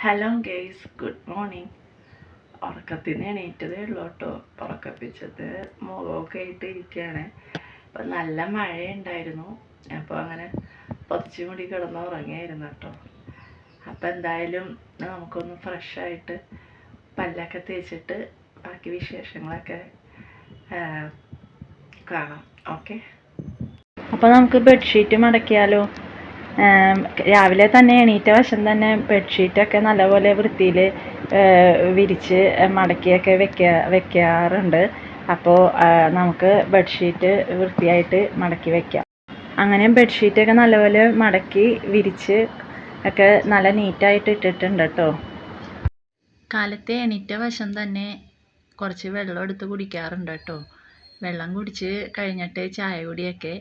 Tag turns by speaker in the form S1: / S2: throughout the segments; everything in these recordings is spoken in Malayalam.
S1: Hello guys, good morning. ഉറക്കത്തിൽ നിന്ന് എണീറ്റതേ ഉള്ളൂ കേട്ടോ. ഉറക്കപ്പിച്ചത് മുഖമൊക്കെ ആയിട്ട് ഇരിക്കുകയാണ്. അപ്പം നല്ല മഴയുണ്ടായിരുന്നു. അപ്പോൾ അങ്ങനെ പൊതച്ചു മുടി കിടന്ന് ഉറങ്ങിയായിരുന്നു കേട്ടോ. അപ്പം എന്തായാലും നമുക്കൊന്ന് ഫ്രഷായിട്ട് പല്ലൊക്കെ തേച്ചിട്ട് ബാക്കി വിശേഷങ്ങളൊക്കെ കാണാം. ഓക്കെ, അപ്പോൾ നമുക്ക് ബെഡ്ഷീറ്റ് മടക്കിയാലോ? രാവിലെ തന്നെ എണീറ്റ വശം തന്നെ ബെഡ്ഷീറ്റൊക്കെ നല്ലപോലെ വൃത്തിയിൽ വിരിച്ച് മടക്കിയൊക്കെ വെക്കാറുണ്ട്. അപ്പോൾ നമുക്ക് ബെഡ്ഷീറ്റ് വൃത്തിയായിട്ട് മടക്കി വയ്ക്കാം. അങ്ങനെ ബെഡ്ഷീറ്റൊക്കെ നല്ലപോലെ മടക്കി വിരിച്ച് ഒക്കെ നല്ല നീറ്റായിട്ട് ഇട്ടിട്ടുണ്ട് കേട്ടോ. കാലത്തെ എണീറ്റ വശം തന്നെ കുറച്ച് വെള്ളം എടുത്ത് കുടിക്കാറുണ്ട് കേട്ടോ. വെള്ളം കുടിച്ച് കഴിഞ്ഞിട്ട് ചായ കുടിയൊക്കെ.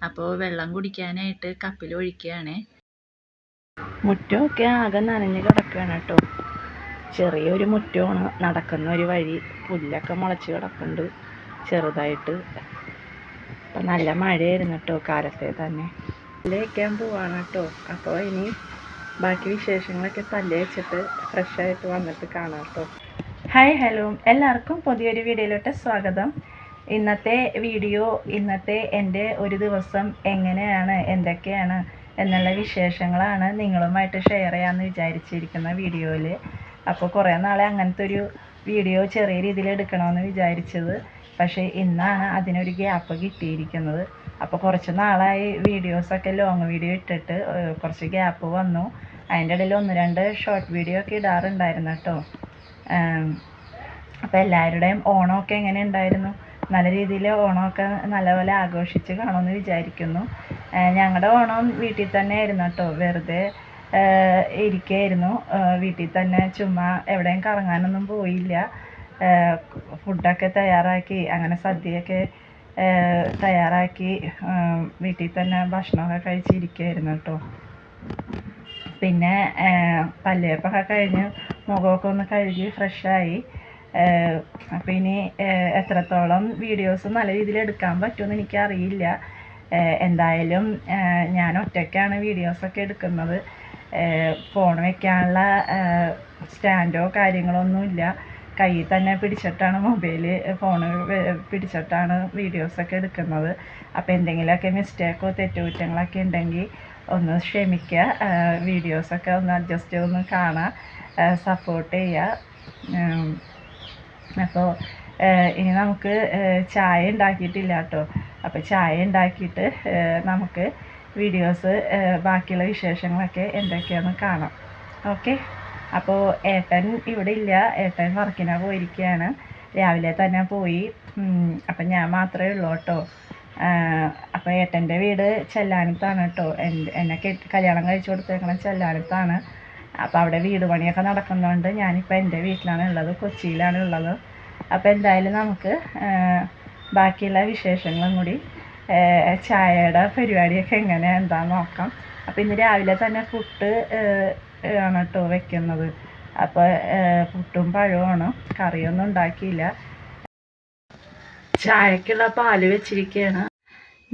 S1: അപ്പോൾ വെള്ളം കുടിക്കാനായിട്ട് കപ്പിൽ ഒഴിക്കുകയാണ്. മുറ്റമൊക്കെ ആകെ നനഞ്ഞ് കിടക്കുകയാണ് കേട്ടോ. ചെറിയൊരു മുറ്റമാണ്, നടക്കുന്ന ഒരു വഴി, പുല്ലൊക്കെ മുളച്ച് കിടക്കുന്നുണ്ട് ചെറുതായിട്ട്. അപ്പം നല്ല മഴയായിരുന്നു കേട്ടോ കാലത്തെ തന്നെ. പല്ല് വയ്ക്കാൻ പോവാണ് കേട്ടോ. അപ്പോൾ ഇനി ബാക്കി വിശേഷങ്ങളൊക്കെ പല്ല് വെച്ചിട്ട് ഫ്രഷായിട്ട് വന്നിട്ട് കാണാം കേട്ടോ. ഹായ്, ഹലോ, എല്ലാവർക്കും പുതിയൊരു വീഡിയോയിലോട്ട് സ്വാഗതം. ഇന്നത്തെ എൻ്റെ ഒരു ദിവസം എങ്ങനെയാണ്, എന്തൊക്കെയാണ് എന്നുള്ള വിശേഷങ്ങളാണ് നിങ്ങളുമായിട്ട് ഷെയർ ചെയ്യാമെന്ന് വിചാരിച്ചിരിക്കുന്ന വീഡിയോയിൽ. അപ്പോൾ കുറേ നാളെ അങ്ങനത്തെ ഒരു വീഡിയോ ചെറിയ രീതിയിൽ എടുക്കണമെന്ന് വിചാരിച്ചത്. പക്ഷേ ഇന്നാണ് അതിനൊരു ഗ്യാപ്പ് കിട്ടിയിരിക്കുന്നത്. അപ്പോൾ കുറച്ച് നാളായി വീഡിയോസൊക്കെ ലോങ് വീഡിയോ ഇട്ടിട്ട് കുറച്ച് ഗ്യാപ്പ് വന്നു. അതിൻ്റെ ഇടയിൽ 1-2 ഷോർട്ട് വീഡിയോ ഒക്കെ ഇടാറുണ്ടായിരുന്നു കേട്ടോ. അപ്പോൾ എല്ലാവരുടെയും ഓണമൊക്കെ എങ്ങനെ ഉണ്ടായിരുന്നു? നല്ല രീതിയിൽ ഓണമൊക്കെ നല്ലപോലെ ആഘോഷിച്ച് കാണുമെന്ന് വിചാരിക്കുന്നു. ഞങ്ങളുടെ ഓണം വീട്ടിൽ തന്നെ ആയിരുന്നു കേട്ടോ. വെറുതെ ഇരിക്കുകയായിരുന്നു. വീട്ടിൽ തന്നെ ചുമ്മാ എവിടെയും കറങ്ങാനൊന്നും പോയില്ല. ഫുഡൊക്കെ തയ്യാറാക്കി, അങ്ങനെ സദ്യയൊക്കെ തയ്യാറാക്കി വീട്ടിൽ തന്നെ ഭക്ഷണമൊക്കെ കഴിച്ചിരിക്കുകയായിരുന്നു കേട്ടോ. പിന്നെ പല്ലുവേപ്പൊക്കെ കഴിഞ്ഞ് മുഖമൊക്കെ ഒന്ന് കഴുകി ഫ്രഷായി. അപ്പോൾ ഇനി എത്രത്തോളം വീഡിയോസ് നല്ല രീതിയിൽ എടുക്കാൻ പറ്റുമെന്ന് എനിക്കറിയില്ല. എന്തായാലും ഞാൻ ഒറ്റയ്ക്കാണ് വീഡിയോസൊക്കെ എടുക്കുന്നത്. ഫോൺ വയ്ക്കാനുള്ള സ്റ്റാൻഡോ കാര്യങ്ങളൊന്നുമില്ല. കയ്യിൽ തന്നെ പിടിച്ചിട്ടാണ് ഫോണ് പിടിച്ചിട്ടാണ് വീഡിയോസൊക്കെ എടുക്കുന്നത്. അപ്പോൾ എന്തെങ്കിലുമൊക്കെ മിസ്റ്റേക്കോ തെറ്റുകുറ്റങ്ങളൊക്കെ ഉണ്ടെങ്കിൽ ഒന്ന് ക്ഷമിക്കുക. വീഡിയോസൊക്കെ ഒന്ന് അഡ്ജസ്റ്റ് ഒന്ന് കാണാൻ സപ്പോർട്ട് ചെയ്യുക. അപ്പോൾ ഇനി നമുക്ക് ചായ ഉണ്ടാക്കിയിട്ടില്ല കേട്ടോ. അപ്പോൾ ചായ ഉണ്ടാക്കിയിട്ട് നമുക്ക് വീഡിയോസ് ബാക്കിയുള്ള വിശേഷങ്ങളൊക്കെ എന്തൊക്കെയാണെന്ന് കാണാം. ഓക്കെ, അപ്പോൾ ഏട്ടൻ ഇവിടെ ഇല്ല. ഏട്ടൻ വർക്കിന് പോയിരിക്കുകയാണ്. രാവിലെ തന്നെ പോയി. അപ്പം ഞാൻ മാത്രമേ ഉള്ളൂ കേട്ടോ. അപ്പോൾ ഏട്ടൻ്റെ വീട് ചെല്ലാനത്താണ് കേട്ടോ. എന്നെ കല്യാണം കഴിച്ചു കൊടുത്തേക്കണ ചെല്ലാനത്താണ്. അപ്പോൾ അവിടെ വീട് പണിയൊക്കെ നടക്കുന്നതുകൊണ്ട് ഞാനിപ്പോൾ എൻ്റെ വീട്ടിലാണ് ഉള്ളത്, കൊച്ചിയിലാണ് ഉള്ളത്. അപ്പോൾ എന്തായാലും നമുക്ക് ബാക്കിയുള്ള വിശേഷങ്ങളും കൂടി, ചായയുടെ പരിപാടിയൊക്കെ എങ്ങനെ എന്താണെന്ന് നോക്കാം. അപ്പോൾ ഇന്ന് രാവിലെ തന്നെ പുട്ട് ആണ് കേട്ടോ വെക്കുന്നത്. അപ്പോൾ പുട്ടും പഴവുമാണ്, കറിയൊന്നും ഉണ്ടാക്കിയില്ല. ചായക്കുള്ള പാല് വെച്ചിരിക്കുകയാണ്.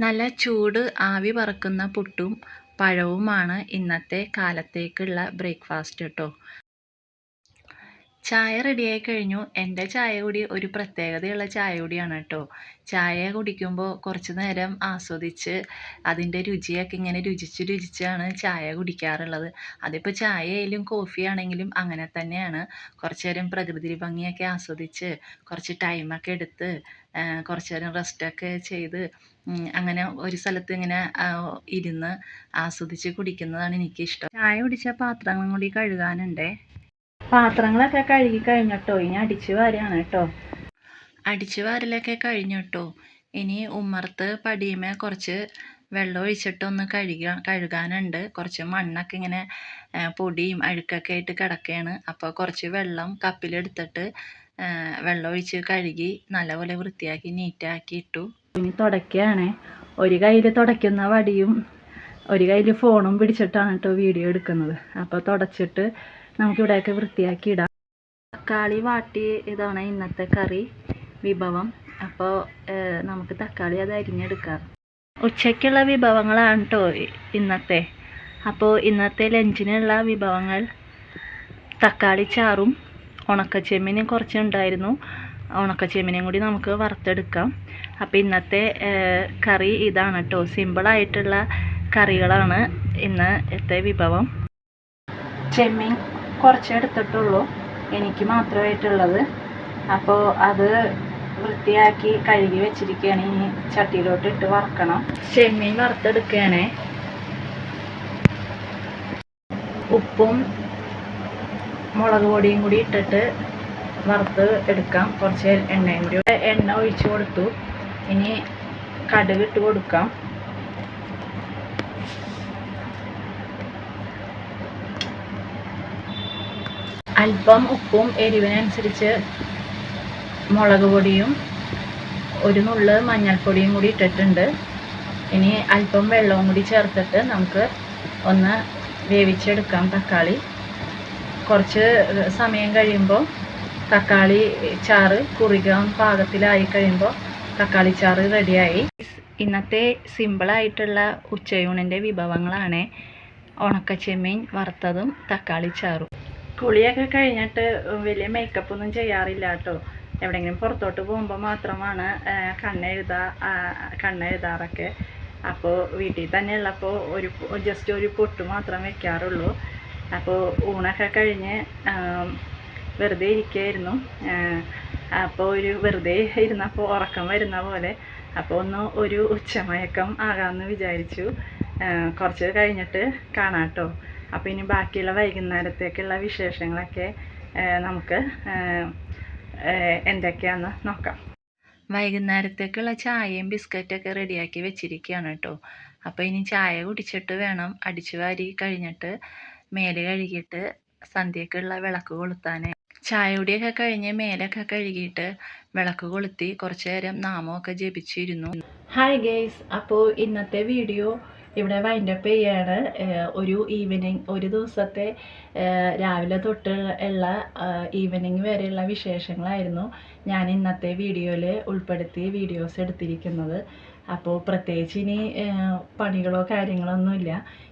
S1: നല്ല ചൂട് ആവി പറക്കുന്ന പുട്ടും പഴവുമാണ് ഇന്നത്തെ കാലത്തേക്കുള്ള ബ്രേക്ക്ഫാസ്റ്റ് കേട്ടോ. ചായ റെഡിയായി കഴിഞ്ഞു. എൻ്റെ ചായ കൂടി ഒരു പ്രത്യേകതയുള്ള ചായ കൂടിയാണ് കേട്ടോ. ചായ കുടിക്കുമ്പോൾ കുറച്ച് നേരം ആസ്വദിച്ച് അതിൻ്റെ രുചിയൊക്കെ ഇങ്ങനെ രുചിച്ചാണ് ചായ കുടിക്കാറുള്ളത്. അതിപ്പോൾ ചായ ആയാലും കോഫി ആണെങ്കിലും അങ്ങനെ തന്നെയാണ്. കുറച്ച് നേരം പ്രകൃതി ഭംഗിയൊക്കെ ആസ്വദിച്ച് കുറച്ച് ടൈമൊക്കെ എടുത്ത് കുറച്ച് നേരം റെസ്റ്റൊക്കെ ചെയ്ത് അങ്ങനെ ഒരു സ്ഥലത്ത് ഇങ്ങനെ ഇരുന്ന് ആസ്വദിച്ച് കുടിക്കുന്നതാണ് എനിക്കിഷ്ടം. ചായ കുടിച്ച പാത്രങ്ങളും കൂടി കഴുകാനുണ്ടേ. പാത്രങ്ങളൊക്കെ കഴുകി കഴിഞ്ഞിട്ടോ. ഇനി അടിച്ചു വാരുകയാണ് കേട്ടോ. അടിച്ചു വാരലൊക്കെ കഴിഞ്ഞു കേട്ടോ. ഇനി ഉമ്മർത്ത് പടിയുമേ കുറച്ച് വെള്ളം ഒഴിച്ചിട്ടൊന്ന് കഴുകാനുണ്ട്. കുറച്ച് മണ്ണൊക്കെ ഇങ്ങനെ പൊടിയും അഴുക്കൊക്കെ ആയിട്ട് കിടക്കുകയാണ്. അപ്പോൾ കുറച്ച് വെള്ളം കപ്പിലെടുത്തിട്ട് വെള്ളം ഒഴിച്ച് കഴുകി നല്ലപോലെ വൃത്തിയാക്കി നീറ്റാക്കി ഇട്ടു. ഇനി തുടയ്ക്കുകയാണ്. ഒരു കയ്യിൽ തുടയ്ക്കുന്ന വടിയും ഒരു കയ്യിൽ ഫോണും പിടിച്ചിട്ടാണ് കേട്ടോ വീഡിയോ എടുക്കുന്നത്. അപ്പോൾ തുടച്ചിട്ട് നമുക്കിവിടെയൊക്കെ വൃത്തിയാക്കി ഇടാം. തക്കാളി വാട്ടി ഇതാണ് ഇന്നത്തെ കറി വിഭവം. അപ്പോൾ നമുക്ക് തക്കാളി അത് അരിഞ്ഞെടുക്കാം. ഉച്ചയ്ക്കുള്ള വിഭവങ്ങളാണ് കേട്ടോ ഇന്നത്തെ. അപ്പോൾ ഇന്നത്തെ ലഞ്ചിനുള്ള വിഭവങ്ങൾ തക്കാളി ചാറും ഉണക്കച്ചെമ്മീനും കുറച്ചുണ്ടായിരുന്നു. ഉണക്കച്ചെമ്മീനും കൂടി നമുക്ക് വറുത്തെടുക്കാം. അപ്പോൾ ഇന്നത്തെ കറി ഇതാണ് കേട്ടോ. സിമ്പിളായിട്ടുള്ള കറികളാണ് ഇന്നത്തെ വിഭവം. ചെമ്മീൻ കുറച്ച് എടുത്തിട്ടുള്ളൂ, എനിക്ക് മാത്രമായിട്ടുള്ളത്. അപ്പോൾ അത് വൃത്തിയാക്കി കഴുകി വെച്ചിരിക്കുകയാണ്. ഇനി ചട്ടിയിലോട്ട് ഇട്ട് വറുക്കണം. ചെമ്മീൻ വറുത്തെടുക്കുകയാണേ. ഉപ്പും മുളക് പൊടിയും കൂടി ഇട്ടിട്ട് വറുത്ത് എടുക്കാം. കുറച്ച് എണ്ണയും കൂടി എണ്ണ ഒഴിച്ച് കൊടുത്തു. ഇനി കടുക് ഇട്ട് കൊടുക്കാം. അല്പം ഉപ്പും എരിവിനനുസരിച്ച് മുളക് പൊടിയും ഒരു നുള്ള് മഞ്ഞൾപ്പൊടിയും കൂടി ഇട്ടിട്ടുണ്ട്. ഇനി അല്പം വെള്ളവും കൂടി ചേർത്തിട്ട് നമുക്ക് ഒന്ന് വേവിച്ചെടുക്കാം തക്കാളി. കുറച്ച് സമയം കഴിയുമ്പോൾ തക്കാളി ചാറ് കുറുകാൻ പാകത്തിലായി കഴിയുമ്പോൾ തക്കാളി ചാറ് റെഡിയായി. ഇന്നത്തെ സിമ്പിളായിട്ടുള്ള ഉച്ചയൂണിൻ്റെ വിഭവങ്ങളാണ് ഉണക്കച്ചെമ്മീൻ വറുത്തതും തക്കാളി ചാറും. കുളിയൊക്കെ കഴിഞ്ഞിട്ട് വലിയ മേക്കപ്പൊന്നും ചെയ്യാറില്ല കേട്ടോ. എവിടെയെങ്കിലും പുറത്തോട്ട് പോകുമ്പോൾ മാത്രമാണ് കണ്ണെഴുതാറൊക്കെ. അപ്പോൾ വീട്ടിൽ തന്നെ ഉള്ളപ്പോൾ ജസ്റ്റ് ഒരു പൊട്ട് മാത്രം വെക്കാറുള്ളൂ. അപ്പോൾ ഊണൊക്കെ കഴിഞ്ഞ് വെറുതെ ഇരിക്കുകയായിരുന്നു. അപ്പോൾ വെറുതെ ഇരുന്നപ്പോൾ ഉറക്കം വരുന്ന പോലെ. അപ്പോൾ ഒരു ഉച്ചമയക്കം ആകാമെന്ന് വിചാരിച്ചു. കുറച്ച് കഴിഞ്ഞിട്ട് കാണാം കേട്ടോ. അപ്പോൾ ഇനി ബാക്കിയുള്ള വൈകുന്നേരത്തേക്കുള്ള വിശേഷങ്ങളൊക്കെ നമുക്ക് എന്തൊക്കെയാണെന്ന് നോക്കാം. വൈകുന്നേരത്തേക്കുള്ള ചായയും ബിസ്ക്കറ്റൊക്കെ റെഡിയാക്കി വെച്ചിരിക്കുകയാണ് കേട്ടോ. അപ്പോൾ ഇനി ചായ കുടിച്ചിട്ട് വേണം അടിച്ചു വാരി കഴിഞ്ഞിട്ട് മേല് കഴുകിയിട്ട് സന്ധ്യക്കുള്ള വിളക്ക് കൊളുത്താൻ. ചായ കുടിയൊക്കെ കഴിഞ്ഞ് മേലൊക്കെ കഴുകിയിട്ട് വിളക്ക് കൊളുത്തി കുറച്ച് നേരം നാമമൊക്കെ ജപിച്ചിരുന്നു. ഹായ് ഗേയ്സ്, അപ്പോൾ ഇന്നത്തെ വീഡിയോ ഇവിടെ വൈൻഡപ്പ് ചെയ്യാണ്. ഒരു ദിവസത്തെ രാവിലെ തൊട്ട് ഉള്ള ഈവനിങ് വരെയുള്ള വിശേഷങ്ങളായിരുന്നു ഞാൻ ഇന്നത്തെ വീഡിയോയിൽ ഉൾപ്പെടുത്തി വീഡിയോസ് എടുത്തിരിക്കുന്നത്. അപ്പോൾ പ്രത്യേകിച്ച് ഇനി പണികളോ കാര്യങ്ങളൊന്നുമില്ല.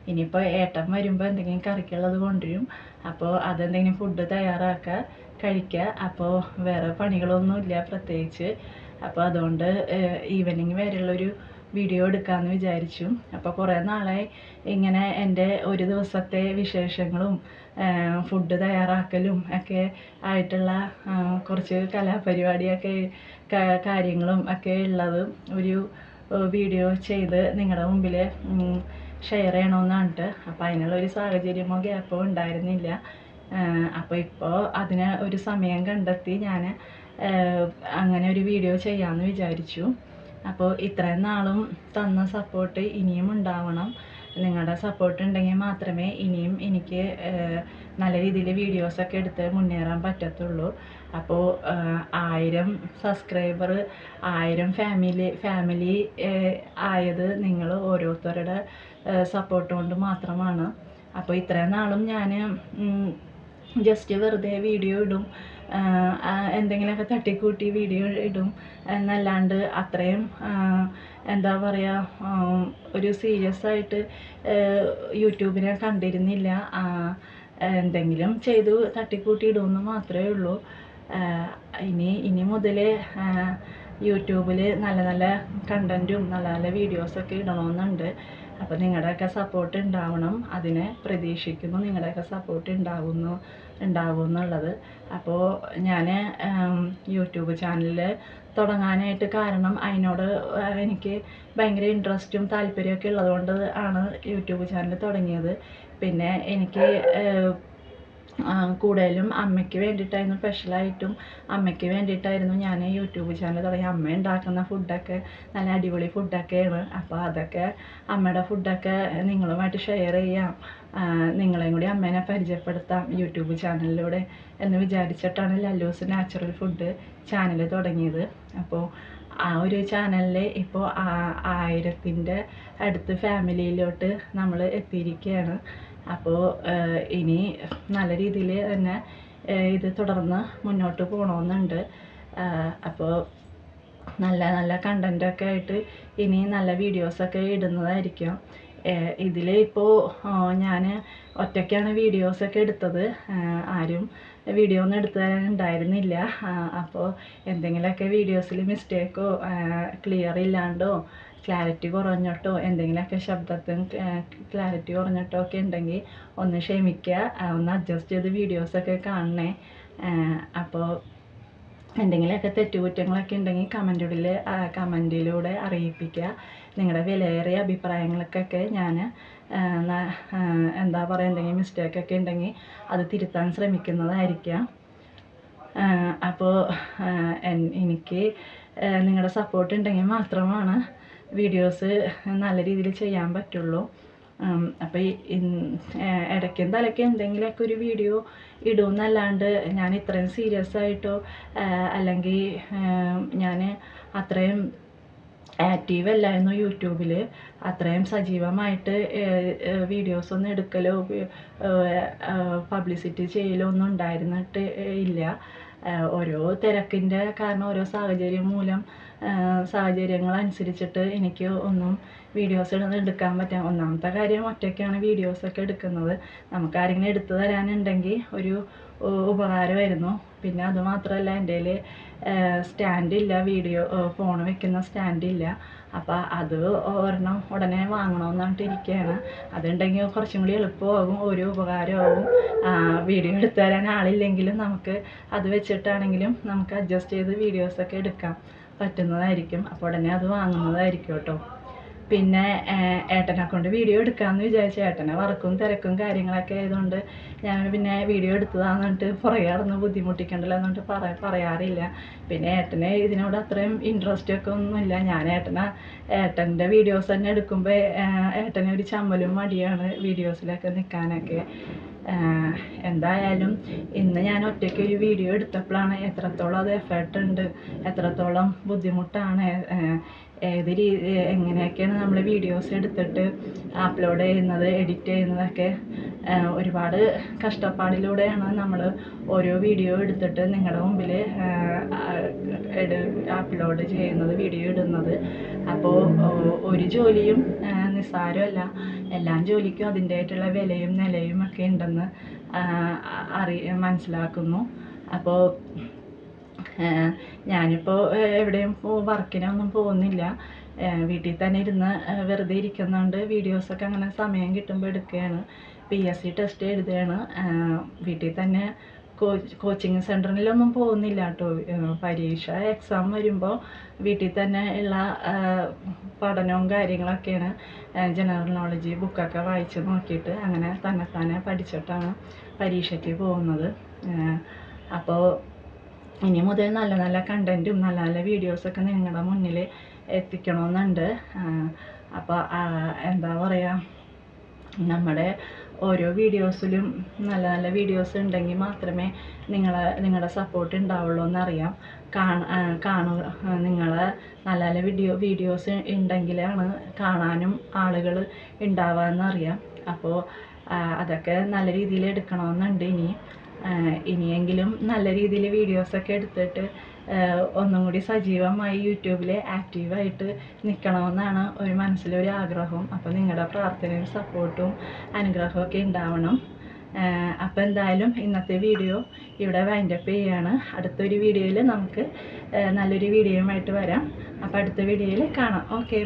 S1: ഇനിയിപ്പോൾ ഏട്ടൻ വരുമ്പോൾ എന്തെങ്കിലും കറിക്കുള്ളത് കൊണ്ടുവരും. അപ്പോൾ അതെന്തെങ്കിലും ഫുഡ് തയ്യാറാക്കുക, കഴിക്കുക. അപ്പോൾ വേറെ പണികളൊന്നുമില്ല പ്രത്യേകിച്ച്. അപ്പോൾ അതുകൊണ്ട് ഈവനിങ് വരെയുള്ളൊരു വീഡിയോ എടുക്കാമെന്ന് വിചാരിച്ചു. അപ്പോൾ കുറേ നാളായി ഇങ്ങനെ എൻ്റെ ഒരു ദിവസത്തെ വിശേഷങ്ങളും ഫുഡ് തയ്യാറാക്കലും ഒക്കെ ആയിട്ടുള്ള കുറച്ച് കലാപരിപാടിയൊക്കെ കാര്യങ്ങളും ഒക്കെ ഉള്ളത് ഒരു വീഡിയോ ചെയ്ത് നിങ്ങളുടെ മുമ്പിൽ ഷെയർ ചെയ്യണമെന്നാണ്. അപ്പോൾ അതിനുള്ളൊരു സാഹചര്യമോ ഗ്യാപ്പോ ഉണ്ടായിരുന്നില്ല. അപ്പോൾ ഇപ്പോൾ അതിന് ഒരു സമയം കണ്ടെത്തി ഞാൻ അങ്ങനെ ഒരു വീഡിയോ ചെയ്യാമെന്ന് വിചാരിച്ചു. അപ്പോൾ ഇത്രയും നാളും തന്ന സപ്പോർട്ട് ഇനിയും ഉണ്ടാവണം. നിങ്ങളുടെ സപ്പോർട്ട് ഉണ്ടെങ്കിൽ മാത്രമേ ഇനിയും എനിക്ക് നല്ല രീതിയിൽ വീഡിയോസൊക്കെ എടുത്ത് മുന്നേറാൻ പറ്റത്തുള്ളൂ. അപ്പോൾ 1000 സബ്സ്ക്രൈബർ 1000 ഫാമിലി ആയത് നിങ്ങൾ ഓരോരുത്തരുടെ സപ്പോർട്ട് കൊണ്ട് മാത്രമാണ്. അപ്പോൾ ഇത്രയും നാളും ഞാൻ ജസ്റ്റ് വെറുതെ വീഡിയോ ഇടും, എന്തെങ്കിലുമൊക്കെ തട്ടിക്കൂട്ടി വീഡിയോ ഇടും എന്നല്ലാണ്ട് അത്രയും എന്താ പറയുക, ഒരു സീരിയസ് ആയിട്ട് യൂട്യൂബിനെ കണ്ടിരുന്നില്ല. എന്തെങ്കിലും ചെയ്തു തട്ടിക്കൂട്ടി ഇടുമെന്ന് മാത്രമേ ഉള്ളൂ. ഇനി മുതൽ യൂട്യൂബിൽ നല്ല നല്ല കണ്ടൻറ്റും നല്ല നല്ല വീഡിയോസൊക്കെ ഇടണമെന്നുണ്ട്. അപ്പോൾ നിങ്ങളുടെയൊക്കെ സപ്പോർട്ട് ഉണ്ടാവണം, അതിനെ പ്രതീക്ഷിക്കുന്നു. നിങ്ങളുടെയൊക്കെ സപ്പോർട്ട് ഉണ്ടാവുമെന്നുള്ളത്. അപ്പോൾ ഞാൻ യൂട്യൂബ് ചാനൽ തുടങ്ങാനായിട്ട് കാരണം അതിനോട് എനിക്ക് ഭയങ്കര ഇൻട്രസ്റ്റും താല്പര്യമൊക്കെ ഉള്ളതുകൊണ്ട് ആണ് യൂട്യൂബ് ചാനൽ തുടങ്ങിയത്. പിന്നെ എനിക്ക് കൂടുതലും അമ്മയ്ക്ക് വേണ്ടിയിട്ടായിരുന്നു, സ്പെഷ്യലായിട്ടും അമ്മയ്ക്ക് വേണ്ടിയിട്ടായിരുന്നു ഞാൻ യൂട്യൂബ് ചാനൽ തുടങ്ങി. അമ്മ ഉണ്ടാക്കുന്ന ഫുഡൊക്കെ നല്ല അടിപൊളി ഫുഡൊക്കെയാണ്. അപ്പോൾ അതൊക്കെ അമ്മയുടെ ഫുഡൊക്കെ നിങ്ങളുമായിട്ട് ഷെയർ ചെയ്യാം, നിങ്ങളെയും കൂടി അമ്മേനെ പരിചയപ്പെടുത്താം യൂട്യൂബ് ചാനലിലൂടെ എന്ന് വിചാരിച്ചിട്ടാണ് ലല്ലൂസ് നാച്ചുറൽ ഫുഡ് ചാനൽ തുടങ്ങിയത്. അപ്പോൾ ആ ഒരു ചാനലിൽ ഇപ്പോൾ 1000ൻ്റെ അടുത്ത് ഫാമിലിയിലോട്ട് നമ്മൾ എത്തിയിരിക്കുകയാണ്. അപ്പോൾ ഇനി നല്ല രീതിയിൽ തന്നെ ഇത് തുടർന്ന് മുന്നോട്ട് പോകണമെന്നുണ്ട്. അപ്പോൾ നല്ല നല്ല കണ്ടൻറ്റൊക്കെ ആയിട്ട് ഇനി നല്ല വീഡിയോസൊക്കെ ഇടുന്നതായിരിക്കും. ഇതിൽ ഇപ്പോൾ ഞാൻ ഒറ്റയ്ക്കാണ് വീഡിയോസൊക്കെ എടുത്തത്. ആരും വീഡിയോ ഒന്നും എടുത്തു തരാനുണ്ടായിരുന്നില്ല. അപ്പോൾ എന്തെങ്കിലുമൊക്കെ വീഡിയോസിൽ മിസ്റ്റേക്കോ ക്ലിയർ ഇല്ലാണ്ടോ ക്ലാരിറ്റി കുറഞ്ഞിട്ടോ എന്തെങ്കിലുമൊക്കെ ശബ്ദത്തിന് ക്ലാരിറ്റി കുറഞ്ഞിട്ടോ ഒക്കെ ഉണ്ടെങ്കിൽ ഒന്ന് ക്ഷമിക്കുക, ഒന്ന് അഡ്ജസ്റ്റ് ചെയ്ത് വീഡിയോസൊക്കെ കാണണേ. അപ്പോൾ എന്തെങ്കിലുമൊക്കെ തെറ്റുകുറ്റങ്ങളൊക്കെ ഉണ്ടെങ്കിൽ കമൻറ്റിലൂടെ അറിയിപ്പിക്കുക. നിങ്ങളുടെ വിലയേറിയ അഭിപ്രായങ്ങൾക്കൊക്കെ ഞാൻ എന്താ പറയുക, എന്തെങ്കിലും മിസ്റ്റേക്കൊക്കെ ഉണ്ടെങ്കിൽ അത് തിരുത്താൻ ശ്രമിക്കുന്നതായിരിക്കാം. അപ്പോൾ എനിക്ക് നിങ്ങളുടെ സപ്പോർട്ട് ഉണ്ടെങ്കിൽ മാത്രമാണ് വീഡിയോസ് നല്ല രീതിയിൽ ചെയ്യാൻ പറ്റുള്ളൂ. അപ്പോൾ ഇടയ്ക്കും തലയ്ക്കും എന്തെങ്കിലുമൊക്കെ ഒരു വീഡിയോ ഇടുമെന്നല്ലാണ്ട് ഞാൻ ഇത്രയും സീരിയസ് ആയിട്ടോ അല്ലെങ്കിൽ ഞാൻ അത്രയും ആക്റ്റീവ് അല്ലായിരുന്നു യൂട്യൂബിൽ. അത്രയും സജീവമായിട്ട് വീഡിയോസൊന്നും എടുക്കലോ പബ്ലിസിറ്റി ചെയ്യലോ ഒന്നും ഉണ്ടായിരുന്നിട്ട് ഇല്ല. ഓരോ തിരക്കിൻ്റെ കാരണം, ഓരോ സാഹചര്യം മൂലം സാഹചര്യങ്ങൾ അനുസരിച്ചിട്ട് എനിക്ക് ഒന്നും വീഡിയോസ് എടുക്കാൻ പറ്റാം. ഒന്നാമത്തെ കാര്യം, ഒറ്റയ്ക്കാണ് വീഡിയോസൊക്കെ എടുക്കുന്നത്. നമുക്ക് ആരെങ്കിലും എടുത്തു തരാനുണ്ടെങ്കിൽ ഒരു ഉപകാരമായിരുന്നു. പിന്നെ അതുമാത്രമല്ല, എൻ്റെ കയ്യിൽ സ്റ്റാൻഡില്ല, ഫോൺ വെക്കുന്ന സ്റ്റാൻഡില്ല. അപ്പോൾ അത് ഒരെണ്ണം ഉടനെ വാങ്ങണമെന്നിട്ട് ഇരിക്കുകയാണ്. അതുണ്ടെങ്കിൽ കുറച്ചും കൂടി എളുപ്പമാകും, ഒരു ഉപകാരമാകും. വീഡിയോ എടുത്തു തരാൻ ആളില്ലെങ്കിലും നമുക്ക് അത് വെച്ചിട്ടാണെങ്കിലും നമുക്ക് അഡ്ജസ്റ്റ് ചെയ്ത് വീഡിയോസൊക്കെ എടുക്കാൻ പറ്റുന്നതായിരിക്കും. അപ്പോൾ ഉടനെ അത് വാങ്ങുന്നതായിരിക്കും കേട്ടോ. പിന്നെ ഏട്ടനെ കൊണ്ട് വീഡിയോ എടുക്കാമെന്ന് വിചാരിച്ചു. ഏട്ടനെ വർക്കും തിരക്കും കാര്യങ്ങളൊക്കെ ആയതുകൊണ്ട് ഞാൻ പിന്നെ വീഡിയോ എടുത്തതാന്നിട്ട് പുറകെ നടന്ന് ബുദ്ധിമുട്ടിക്കണ്ടല്ലോ എന്നിട്ട് പറയാറില്ല. പിന്നെ ഏട്ടന് ഇതിനോട് അത്രയും ഇൻട്രസ്റ്റ് ഒക്കെ ഒന്നുമില്ല. ഞാൻ ഏട്ടൻ്റെ വീഡിയോസ് തന്നെ എടുക്കുമ്പോൾ ഏട്ടന് ഒരു ചമ്മലും മടിയാണ് വീഡിയോസിലൊക്കെ നിൽക്കാനൊക്കെ. എന്തായാലും ഇന്ന് ഞാൻ ഒറ്റയ്ക്ക് ഒരു വീഡിയോ എടുത്തപ്പോഴാണ് എത്രത്തോളം അത് എഫേർട്ട് ഉണ്ട്, എത്രത്തോളം ബുദ്ധിമുട്ടാണ്, എങ്ങനെയൊക്കെയാണ് നമ്മൾ വീഡിയോസ് എടുത്തിട്ട് അപ്ലോഡ് ചെയ്യുന്നത്, എഡിറ്റ് ചെയ്യുന്നതൊക്കെ. ഒരുപാട് കഷ്ടപ്പാടിലൂടെയാണ് നമ്മൾ ഓരോ വീഡിയോ എടുത്തിട്ട് നിങ്ങളുടെ മുമ്പിൽ അപ്ലോഡ് ചെയ്യുന്നത്, വീഡിയോ ഇടുന്നത്. അപ്പോൾ ഒരു ജോലിയും നിസ്സാരമല്ല. എല്ലാ ജോലിക്കും അതിൻ്റെതായിട്ടുള്ള വിലയും നിലയും ഒക്കെ ഉണ്ടെന്ന് മനസ്സിലാക്കുന്നു. അപ്പോൾ ഞാനിപ്പോൾ എവിടെയും വർക്കിനൊന്നും പോകുന്നില്ല. വീട്ടിൽ തന്നെ ഇരുന്ന് വെറുതെ ഇരിക്കുന്നുണ്ട്. വീഡിയോസൊക്കെ അങ്ങനെ സമയം കിട്ടുമ്പോൾ എടുക്കുകയാണ്. PSC ടെസ്റ്റ് എഴുതുകയാണ്. വീട്ടിൽ തന്നെ കോച്ചിങ് സെൻറ്ററിലൊന്നും പോകുന്നില്ല കേട്ടോ. പരീക്ഷ എക്സാം വരുമ്പോൾ വീട്ടിൽ തന്നെ ഉള്ള പഠനവും കാര്യങ്ങളൊക്കെയാണ്. ജനറൽ നോളജ് ബുക്കൊക്കെ വായിച്ച് നോക്കിയിട്ട് അങ്ങനെ തന്നെ പഠിച്ചിട്ടാണ് പരീക്ഷയ്ക്ക് പോകുന്നത്. അപ്പോൾ ഇനി മുതൽ നല്ല നല്ല കണ്ടൻറ്റും നല്ല നല്ല വീഡിയോസൊക്കെ നിങ്ങളുടെ മുന്നിൽ എത്തിക്കണമെന്നുണ്ട്. അപ്പോൾ എന്താ പറയുക, നമ്മുടെ ഓരോ വീഡിയോസിലും നല്ല നല്ല വീഡിയോസ് ഉണ്ടെങ്കിൽ മാത്രമേ നിങ്ങളുടെ സപ്പോർട്ട് ഉണ്ടാവുള്ളൂ എന്നറിയാം. നിങ്ങളെ നല്ല നല്ല വീഡിയോസ് ഉണ്ടെങ്കിലാണ് കാണാനും ആളുകൾ ഉണ്ടാവുകയെന്നറിയാം. അപ്പോൾ അതൊക്കെ നല്ല രീതിയിൽ എടുക്കണമെന്നുണ്ട്. ഇനിയെങ്കിലും നല്ല രീതിയിൽ വീഡിയോസൊക്കെ എടുത്തിട്ട് ഒന്നും കൂടി സജീവമായി യൂട്യൂബിൽ ആക്റ്റീവായിട്ട് നിൽക്കണമെന്നാണ് ഒരു മനസ്സിലൊരു ആഗ്രഹം. അപ്പോൾ നിങ്ങളുടെ പ്രാർത്ഥനയും സപ്പോർട്ടും അനുഗ്രഹവും ഒക്കെ ഉണ്ടാവണം. അപ്പോൾ എന്തായാലും ഇന്നത്തെ വീഡിയോ ഇവിടെ വൈൻഡപ്പ് ചെയ്യുകയാണ്. അടുത്തൊരു വീഡിയോയിൽ നമുക്ക് നല്ലൊരു വീഡിയോയുമായിട്ട് വരാം. അപ്പോൾ അടുത്ത വീഡിയോയിൽ കാണാം. ഓക്കെ.